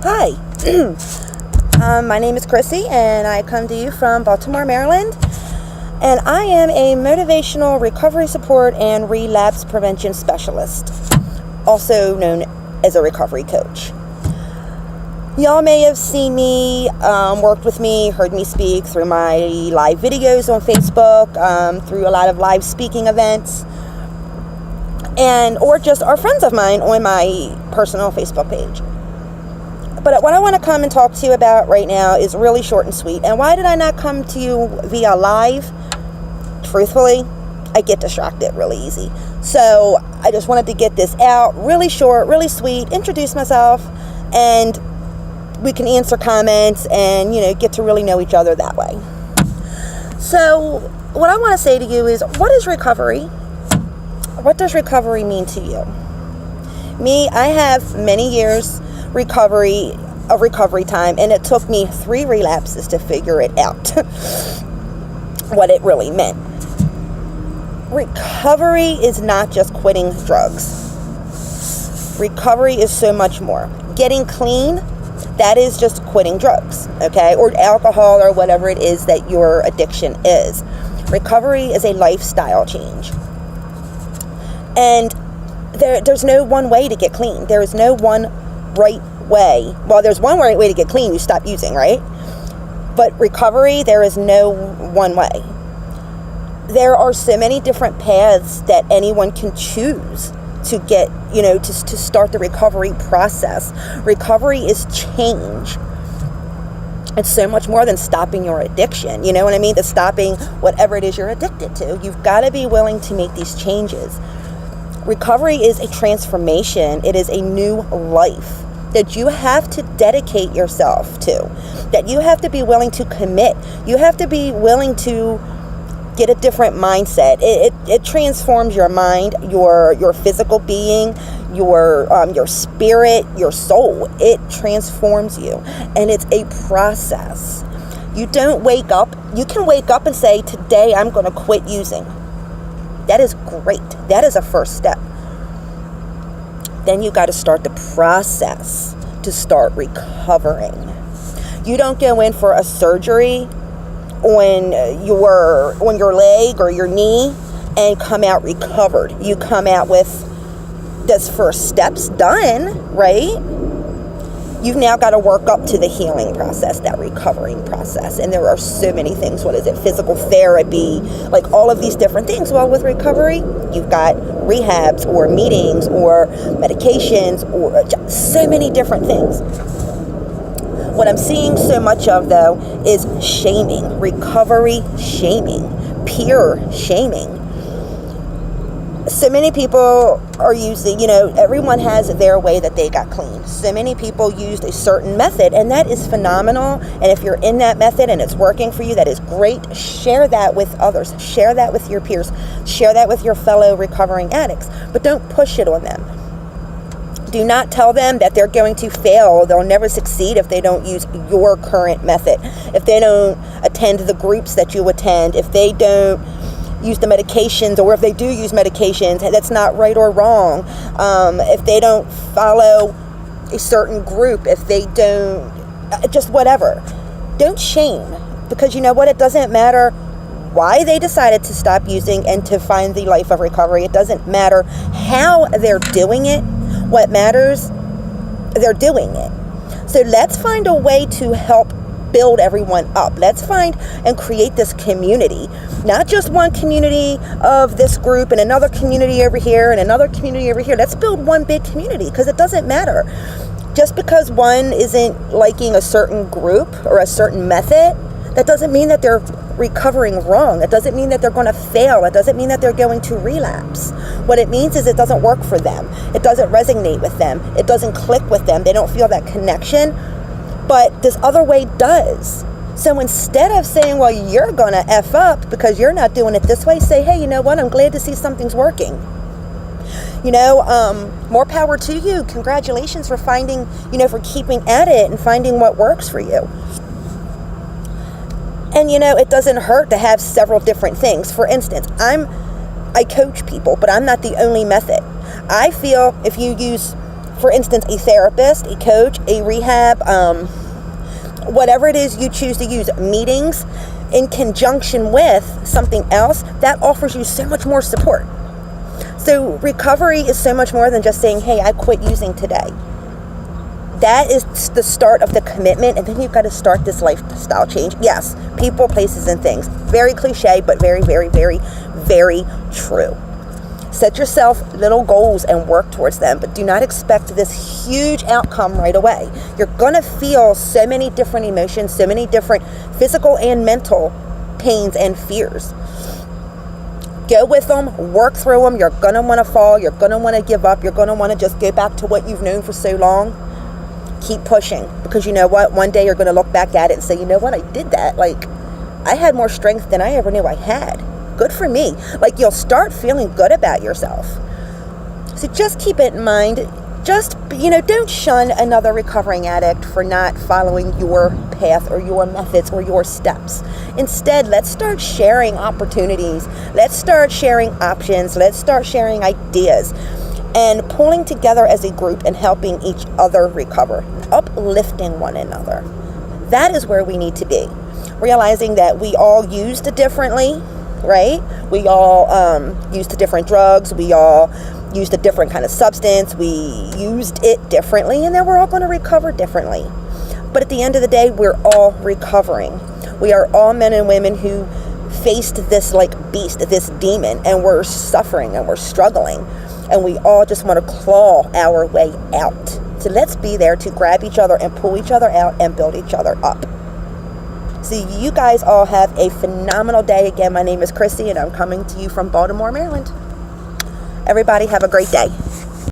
Hi, my name is Chrissy, and I come to you from Baltimore, Maryland, and I am a motivational recovery support and relapse prevention specialist, also known as a recovery coach. Y'all may have seen me, worked with me, heard me speak through my live videos on Facebook, through a lot of live speaking events, or just are friends of mine on my personal Facebook page. But what I want to come and talk to you about right now is really short and sweet. And why did I not come to you via live? Truthfully, I get distracted really easy. So I just wanted to get this out really short, really sweet, introduce myself, and we can answer comments and, get to really know each other that way. So what I want to say to you is, what is recovery? What does recovery mean to you? Me, I have many years recovery time, and it took me 3 relapses to figure it out what it really meant. Recovery is not just quitting drugs. Recovery is so much more. Getting clean, that is just quitting drugs, okay, or alcohol or whatever it is that your addiction is. Recovery is a lifestyle change, and there's no one way to get clean. There is no one right way. Well, there's one right way to get clean. You stop using, right? But recovery, there is no one way. There are so many different paths that anyone can choose to get, to start the recovery process. Recovery is change. It's so much more than stopping your addiction. You know what I mean? To stopping whatever it is you're addicted to. You've got to be willing to make these changes. Recovery is a transformation. It is a new life that you have to dedicate yourself to, that you have to be willing to commit. You have to be willing to get a different mindset. It transforms your mind, your physical being, your spirit, your soul. It transforms you, and it's a process. You don't wake up. You can wake up and say, today I'm going to quit using. That is great. That is a first step. Then you got to start the process to start recovering. You don't go in for a surgery on your leg or your knee and come out recovered. You come out with those first steps done, right? You've now got to work up to the healing process, that recovering process. And there are so many things. What is it? Physical therapy, like all of these different things. Well, with recovery, you've got rehabs or meetings or medications or so many different things. What I'm seeing so much of, though, is shaming, recovery shaming, peer shaming. So many people are using, everyone has their way that they got clean. So many people used a certain method, and that is phenomenal. And if you're in that method and it's working for you, that is great. Share that with others. Share that with your peers. Share that with your fellow recovering addicts. But don't push it on them. Do not tell them that they're going to fail. They'll never succeed if they don't use your current method. If they don't attend the groups that you attend. If they don't use the medications, or if they do use medications, that's not right or wrong. If they don't follow a certain group, if they don't, just whatever. Don't shame, because you know what? It doesn't matter why they decided to stop using and to find the life of recovery. It doesn't matter how they're doing it. What matters, they're doing it. So let's find a way to help build everyone up. Let's find and create this community, not just one community of this group and another community over here and another community over here. Let's build one big community, because it doesn't matter. Just because one isn't liking a certain group or a certain method, that doesn't mean that they're recovering wrong. That doesn't mean that they're going to fail. It doesn't mean that they're going to relapse. What it means is it doesn't work for them. It doesn't resonate with them. It doesn't click with them. They don't feel that connection. But this other way does. So instead of saying, well, you're going to F up because you're not doing it this way, say, hey, you know what? I'm glad to see something's working. More power to you. Congratulations for finding, for keeping at it and finding what works for you. And, it doesn't hurt to have several different things. For instance, I coach people, but I'm not the only method. I feel if you use for instance, a therapist, a coach, a rehab, whatever it is you choose to use, meetings in conjunction with something else, that offers you so much more support. So recovery is so much more than just saying, hey, I quit using today. That is the start of the commitment, and then you've got to start this lifestyle change. Yes, people, places, and things. Very cliche, but very, very, very, very true. Set yourself little goals and work towards them, but do not expect this huge outcome right away. You're going to feel so many different emotions, so many different physical and mental pains and fears. Go with them, work through them. You're going to want to fall. You're going to want to give up. You're going to want to just go back to what you've known for so long. Keep pushing, because you know what? One day you're going to look back at it and say, you know what? I did that. Like, I had more strength than I ever knew I had. Good for me. Like, you'll start feeling good about yourself. So just keep it in mind. Just, don't shun another recovering addict for not following your path or your methods or your steps. Instead, let's start sharing opportunities. Let's start sharing options. Let's start sharing ideas and pulling together as a group and helping each other recover, uplifting one another. That is where we need to be. Realizing that we all used differently, right? We all used different drugs. We all used a different kind of substance. We used it differently, and then we're all going to recover differently. But at the end of the day, we're all recovering. We are all men and women who faced this beast, this demon, and we're suffering and we're struggling. And we all just want to claw our way out. So let's be there to grab each other and pull each other out and build each other up. So you guys all have a phenomenal day. Again, my name is Chrissy, and I'm coming to you from Baltimore, Maryland. Everybody have a great day.